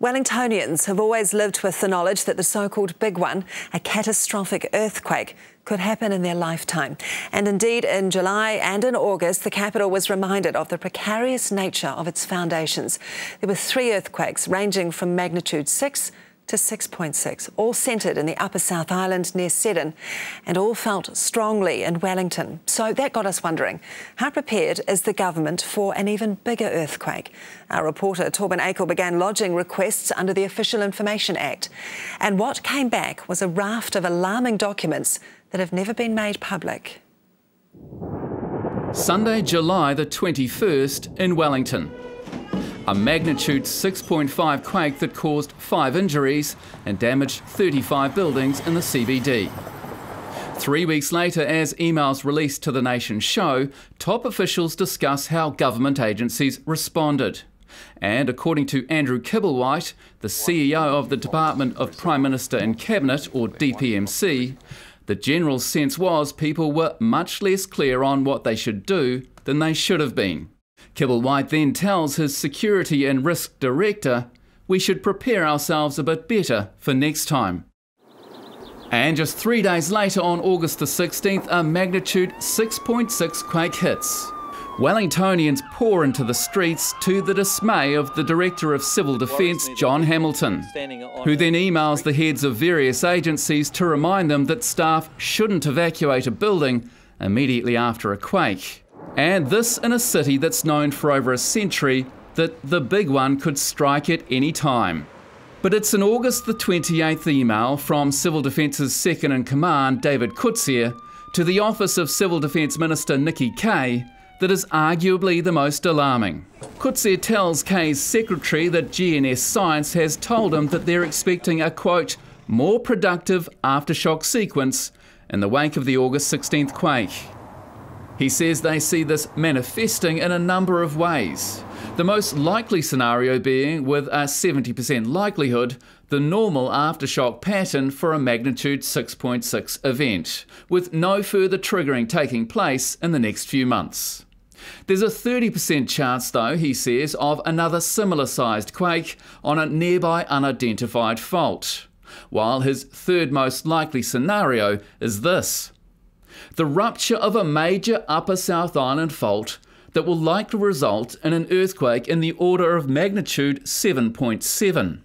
Wellingtonians have always lived with the knowledge that the so-called big one, a catastrophic earthquake, could happen in their lifetime. And indeed, in July and in August, the capital was reminded of the precarious nature of its foundations. There were 3 earthquakes ranging from magnitude 6 to 6.6, all centred in the Upper South Island near Seddon, and all felt strongly in Wellington. So that got us wondering, how prepared is the government for an even bigger earthquake? Our reporter Torben Akel began lodging requests under the Official Information Act. And what came back was a raft of alarming documents that have never been made public. Sunday, July the 21st in Wellington. A magnitude 6.5 quake that caused 5 injuries and damaged 35 buildings in the CBD. 3 weeks later, as emails released to the nation show, top officials discuss how government agencies responded. And according to Andrew Kibblewhite, the CEO of the Department of Prime Minister and Cabinet, or DPMC, the general sense was people were much less clear on what they should do than they should have been. Kibblewhite then tells his Security and Risk Director we should prepare ourselves a bit better for next time. And just 3 days later, on August the 16th, a magnitude 6.6 quake hits. Wellingtonians pour into the streets to the dismay of the Director of Civil Defence, John Hamilton, who then emails the heads of various agencies to remind them that staff shouldn't evacuate a building immediately after a quake. And this in a city that's known for over a century that the big one could strike at any time. But it's an August the 28th email from Civil Defence's second-in-command, David Coetzee, to the Office of Civil Defence Minister Nikki Kaye that is arguably the most alarming. Coetzee tells Kaye's secretary that GNS Science has told him that they're expecting a, quote, more productive aftershock sequence in the wake of the August 16th quake. He says they see this manifesting in a number of ways. The most likely scenario being, with a 70% likelihood, the normal aftershock pattern for a magnitude 6.6 event, with no further triggering taking place in the next few months. There's a 30% chance, though, he says, of another similar-sized quake on a nearby unidentified fault, while his third most likely scenario is this: the rupture of a major Upper South Island fault that will likely result in an earthquake in the order of magnitude 7.7.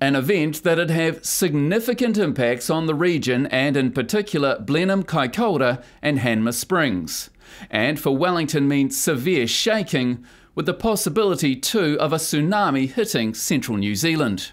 An event that'd have significant impacts on the region and in particular Blenheim, Kaikoura and Hanmer Springs. And for Wellington means severe shaking, with the possibility too of a tsunami hitting central New Zealand.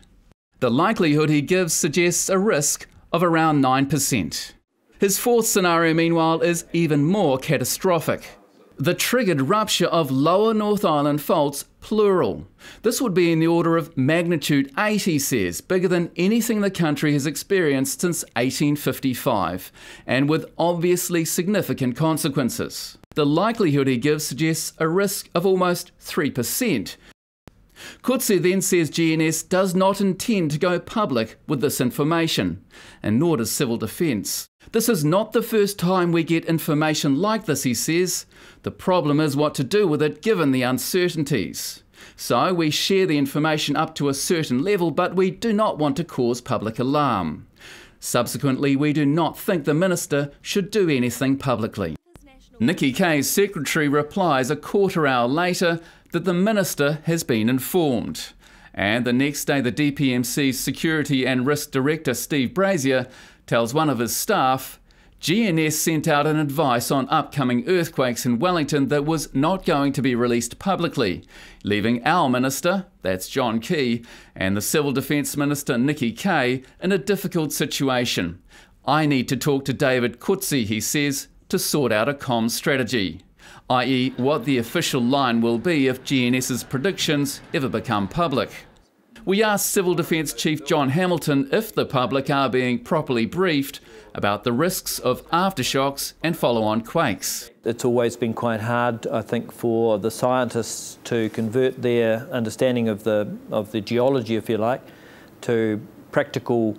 The likelihood he gives suggests a risk of around 9%. His fourth scenario, meanwhile, is even more catastrophic. The triggered rupture of lower North Island faults, plural. This would be in the order of magnitude 8, he says, bigger than anything the country has experienced since 1855, and with obviously significant consequences. The likelihood he gives suggests a risk of almost 3%. Coetzee then says GNS does not intend to go public with this information, and nor does Civil Defence. This is not the first time we get information like this, he says. The problem is what to do with it given the uncertainties. So we share the information up to a certain level, but we do not want to cause public alarm. Subsequently, we do not think the Minister should do anything publicly. Nikki Kaye's secretary replies a quarter hour later that the Minister has been informed. And the next day, the DPMC's Security and Risk Director, Steve Brazier, tells one of his staff, GNS sent out an advice on upcoming earthquakes in Wellington that was not going to be released publicly, leaving our Minister, that's John Key, and the Civil Defence Minister, Nikki Kaye, in a difficult situation. I need to talk to David Coetzee, he says, to sort out a comms strategy, i.e. what the official line will be if GNS's predictions ever become public. We asked Civil Defence Chief John Hamilton if the public are being properly briefed about the risks of aftershocks and follow-on quakes. It's always been quite hard, I think, for the scientists to convert their understanding of the geology, if you like, to practical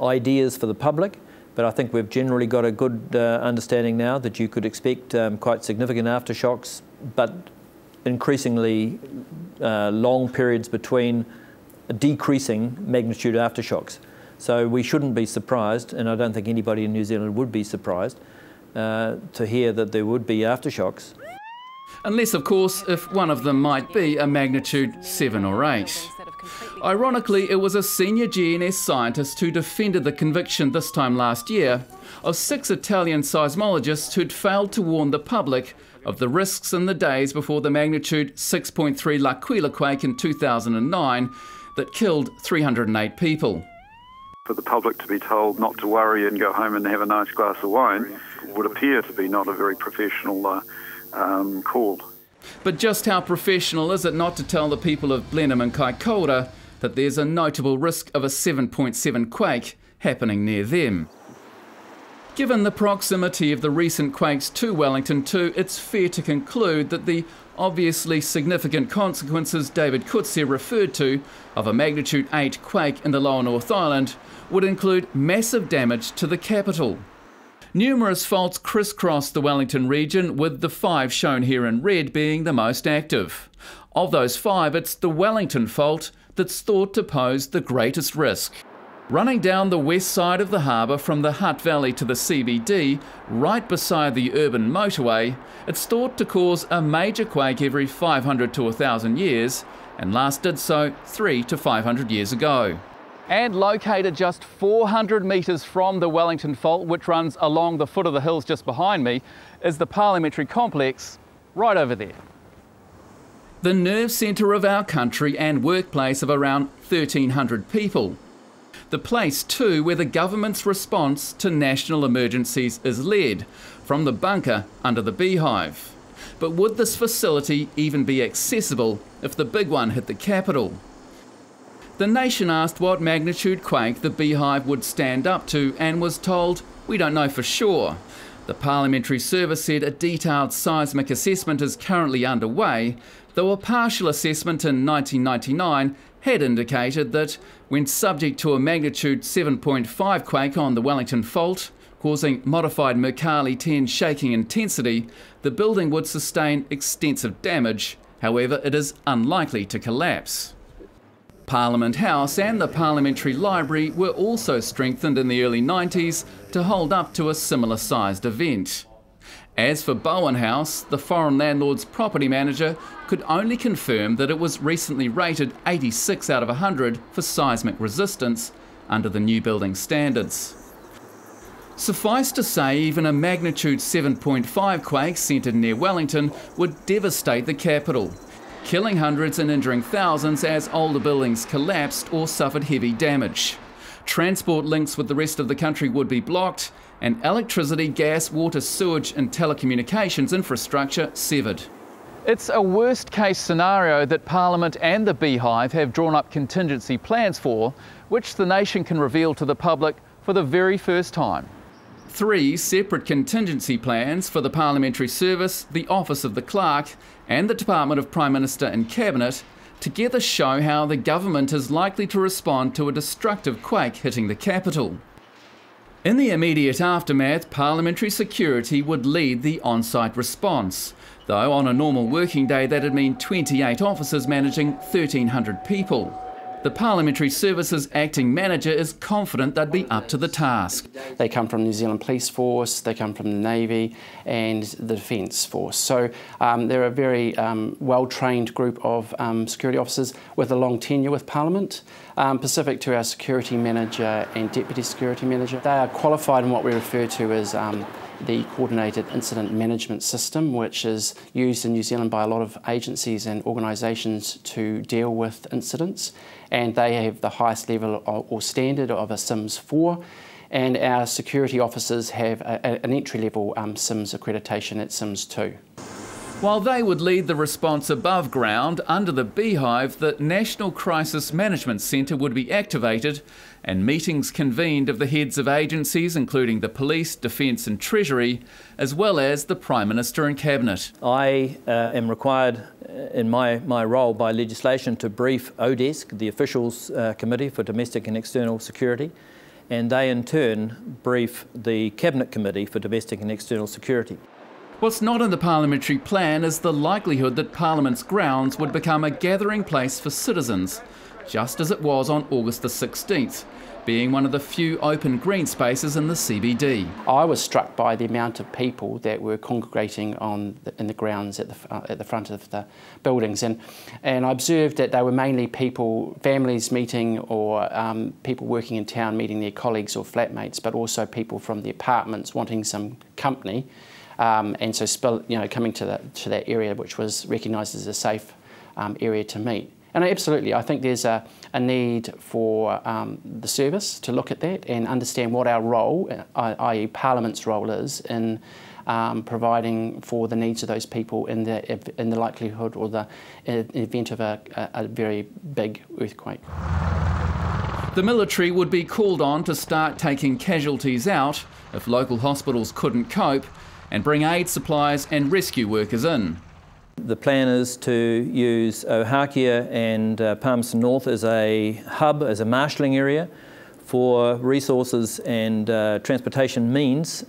ideas for the public. But I think we've generally got a good understanding now that you could expect quite significant aftershocks, but increasingly long periods between decreasing magnitude aftershocks. So we shouldn't be surprised, and I don't think anybody in New Zealand would be surprised to hear that there would be aftershocks. Unless, of course, if one of them might be a magnitude 7 or 8. Ironically, it was a senior GNS scientist who defended the conviction this time last year of 6 Italian seismologists who'd failed to warn the public of the risks in the days before the magnitude 6.3 L'Aquila quake in 2009 that killed 308 people. For the public to be told not to worry and go home and have a nice glass of wine would appear to be not a very professional call. But just how professional is it not to tell the people of Blenheim and Kaikoura that there's a notable risk of a 7.7 quake happening near them? Given the proximity of the recent quakes to Wellington too, it's fair to conclude that the obviously significant consequences David Coetzee referred to of a magnitude 8 quake in the Lower North Island would include massive damage to the capital. Numerous faults crisscross the Wellington region, with the 5 shown here in red being the most active. Of those 5, it's the Wellington fault that's thought to pose the greatest risk. Running down the west side of the harbour from the Hutt Valley to the CBD, right beside the urban motorway, it's thought to cause a major quake every 500 to 1,000 years, and last did so 300 to 500 years ago. And located just 400 metres from the Wellington fault, which runs along the foot of the hills just behind me, is the parliamentary complex right over there. The nerve centre of our country and workplace of around 1,300 people. The place too where the government's response to national emergencies is led, from the bunker under the beehive. But would this facility even be accessible if the big one hit the capital? The Nation asked what magnitude quake the beehive would stand up to and was told, "We don't know for sure." The Parliamentary Service said a detailed seismic assessment is currently underway, though a partial assessment in 1999 had indicated that when subject to a magnitude 7.5 quake on the Wellington fault, causing modified Mercalli 10 shaking intensity, the building would sustain extensive damage. However, it is unlikely to collapse. Parliament House and the Parliamentary Library were also strengthened in the early 90s to hold up to a similar sized event. As for Bowen House, the foreign landlord's property manager could only confirm that it was recently rated 86 out of 100 for seismic resistance under the new building standards. Suffice to say, even a magnitude 7.5 quake centred near Wellington would devastate the capital, killing hundreds and injuring thousands as older buildings collapsed or suffered heavy damage. Transport links with the rest of the country would be blocked, and electricity, gas, water, sewage and telecommunications infrastructure severed. It's a worst-case scenario that Parliament and the Beehive have drawn up contingency plans for, which the Nation can reveal to the public for the very first time. 3 separate contingency plans for the Parliamentary Service, the Office of the Clerk and the Department of Prime Minister and Cabinet together show how the government is likely to respond to a destructive quake hitting the capital. In the immediate aftermath, parliamentary security would lead the on-site response, though on a normal working day that'd mean 28 officers managing 1,300 people. The Parliamentary Services Acting Manager is confident they'd be up to the task. They come from New Zealand Police Force, they come from the Navy and the Defence Force. So they're a very well-trained group of security officers with a long tenure with Parliament, specific to our Security Manager and Deputy Security Manager. They are qualified in what we refer to as the Coordinated Incident Management System, which is used in New Zealand by a lot of agencies and organisations to deal with incidents, and they have the highest level or standard of a SIMS 4, and our security officers have an entry-level SIMS accreditation at SIMS 2. While they would lead the response above ground, under the Beehive, the National Crisis Management Centre would be activated and meetings convened of the heads of agencies, including the Police, Defence and Treasury, as well as the Prime Minister and Cabinet. I am required in my role by legislation to brief ODESC, the Officials Committee for Domestic and External Security, and they in turn brief the Cabinet Committee for Domestic and External Security. What's not in the parliamentary plan is the likelihood that Parliament's grounds would become a gathering place for citizens, just as it was on August the 16th, being one of the few open green spaces in the CBD. I was struck by the amount of people that were congregating in the grounds at the front of the buildings, and I observed that they were mainly people, families meeting, or people working in town meeting their colleagues or flatmates, but also people from the apartments wanting some company, and so coming to that area, which was recognised as a safe area to meet. And absolutely, I think there's a need for the service to look at that and understand what our role, i.e. Parliament's role, is in providing for the needs of those people in the likelihood or the event of a very big earthquake. The military would be called on to start taking casualties out if local hospitals couldn't cope, and bring aid supplies and rescue workers in. The plan is to use Ohakea and Palmerston North as a hub, as a marshalling area for resources and transportation means.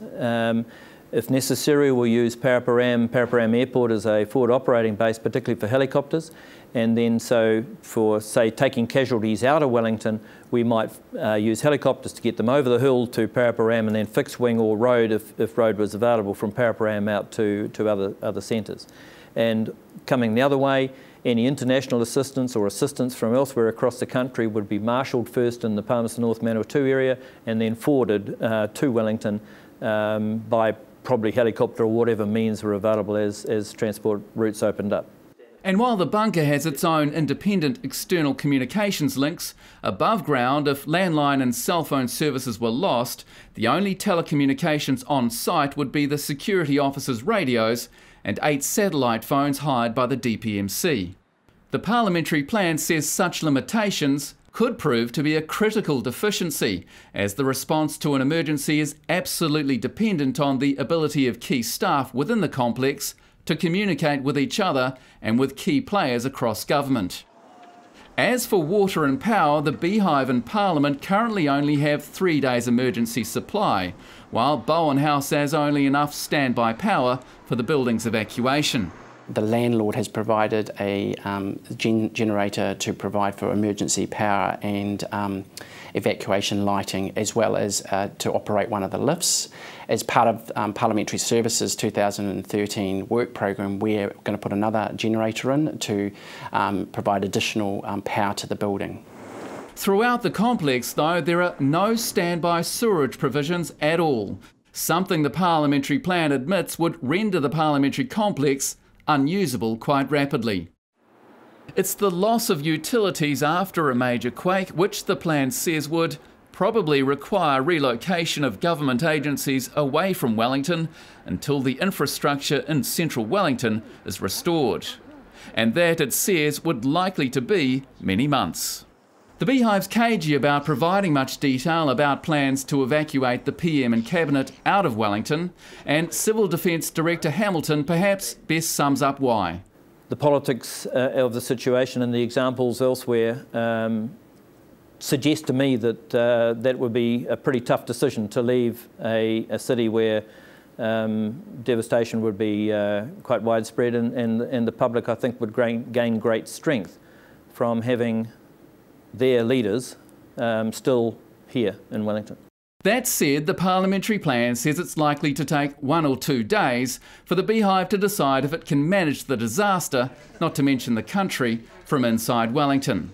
If necessary, we'll use Paraparaumu Airport as a forward operating base, particularly for helicopters. And then so for, say, taking casualties out of Wellington, we might use helicopters to get them over the hill to Paraparaumu and then fixed wing or road if road was available from Paraparaumu out to other centres. And coming the other way, any international assistance or assistance from elsewhere across the country would be marshalled first in the Palmerston North Manawatu area and then forwarded to Wellington by probably helicopter or whatever means were available as transport routes opened up. And while the bunker has its own independent external communications links, above ground, if landline and cell phone services were lost, the only telecommunications on site would be the security officers' radios and 8 satellite phones hired by the DPMC. The parliamentary plan says such limitations could prove to be a critical deficiency, as the response to an emergency is absolutely dependent on the ability of key staff within the complex to communicate with each other and with key players across government. As for water and power, the Beehive and Parliament currently only have 3 days emergency supply, while Bowen House has only enough standby power for the building's evacuation. The landlord has provided a generator to provide for emergency power and evacuation lighting, as well as to operate one of the lifts. As part of Parliamentary Services 2013 work program, we're going to put another generator in to provide additional power to the building. Throughout the complex, though, there are no standby sewerage provisions at all, something the parliamentary plan admits would render the parliamentary complex unusable quite rapidly. It's the loss of utilities after a major quake which the plan says would probably require relocation of government agencies away from Wellington until the infrastructure in central Wellington is restored. And that, it says, would likely to be many months. The Beehive's cagey about providing much detail about plans to evacuate the PM and Cabinet out of Wellington, and Civil Defence Director Hamilton perhaps best sums up why. The politics of the situation and the examples elsewhere suggest to me that that would be a pretty tough decision to leave a city where devastation would be quite widespread, and the public, I think, would gain great strength from having their leaders still here in Wellington. That said, the parliamentary plan says it's likely to take 1 or 2 days for the Beehive to decide if it can manage the disaster, not to mention the country, from inside Wellington.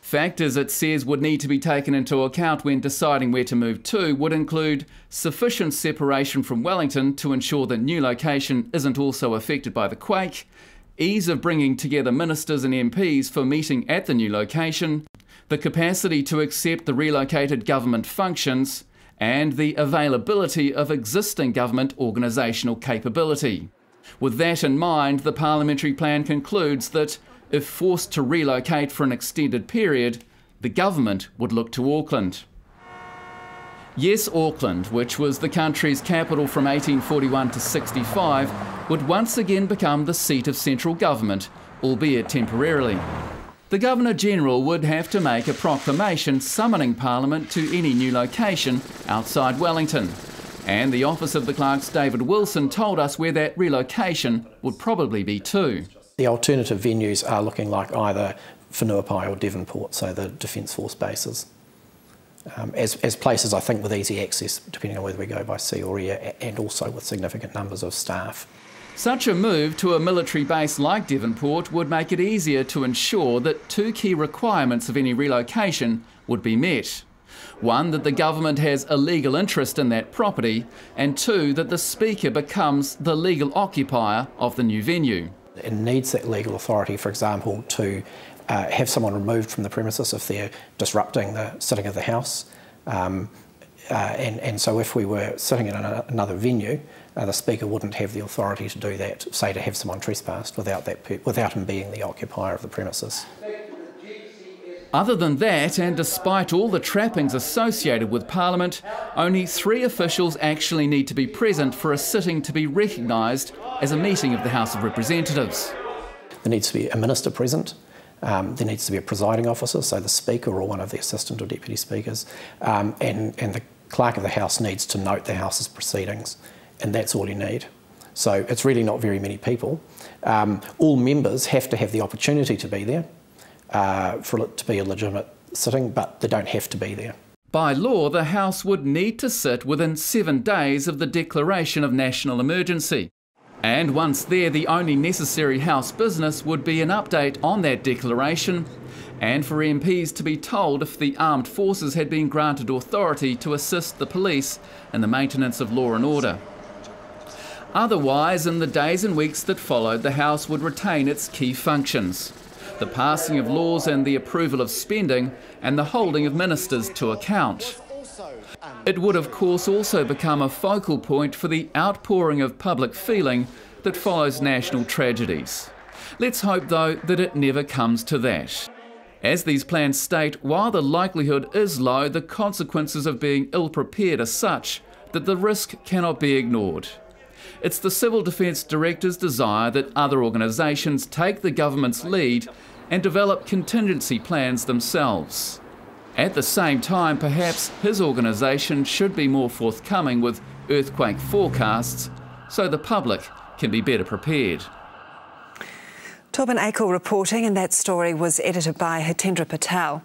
Factors, it says, would need to be taken into account when deciding where to move to would include sufficient separation from Wellington to ensure that new location isn't also affected by the quake, ease of bringing together ministers and MPs for meeting at the new location, the capacity to accept the relocated government functions, and the availability of existing government organisational capability. With that in mind, the parliamentary plan concludes that if forced to relocate for an extended period, the government would look to Auckland. Yes, Auckland, which was the country's capital from 1841 to 65, would once again become the seat of central government, albeit temporarily. The Governor-General would have to make a proclamation summoning Parliament to any new location outside Wellington, And the office of the Clerk's David Wilson told us where that relocation would probably be too. The alternative venues are looking like either Whenuapai or Devonport, so the Defence Force bases, as places I think with easy access, depending on whether we go by sea or air, and also with significant numbers of staff. Such a move to a military base like Devonport would make it easier to ensure that two key requirements of any relocation would be met. One, that the government has a legal interest in that property, and two, that the Speaker becomes the legal occupier of the new venue. It needs that legal authority, for example, to have someone removed from the premises if they're disrupting the sitting of the House. And so if we were sitting in another venue, the Speaker wouldn't have the authority to do that, say to have someone trespassed without him being the occupier of the premises. Other than that, and despite all the trappings associated with Parliament, only 3 officials actually need to be present for a sitting to be recognised as a meeting of the House of Representatives. There needs to be a minister present. There needs to be a presiding officer, so the Speaker or one of the assistant or deputy speakers, and the Clerk of the House needs to note the House's proceedings, and that's all you need. So it's really not very many people. All members have to have the opportunity to be there for it to be a legitimate sitting, but they don't have to be there. By law, the House would need to sit within 7 days of the declaration of national emergency. And once there, the only necessary House business would be an update on that declaration, and for MPs to be told if the armed forces had been granted authority to assist the police in the maintenance of law and order. Otherwise, in the days and weeks that followed, the House would retain its key functions: the passing of laws and the approval of spending, and the holding of ministers to account. It would of course also become a focal point for the outpouring of public feeling that follows national tragedies. Let's hope though that it never comes to that. As these plans state, while the likelihood is low, the consequences of being ill-prepared are such that the risk cannot be ignored. It's the Civil Defence Director's desire that other organisations take the government's lead and develop contingency plans themselves. At the same time, perhaps his organisation should be more forthcoming with earthquake forecasts so the public can be better prepared. Torben Akel reporting, and that story was edited by Hitendra Patel.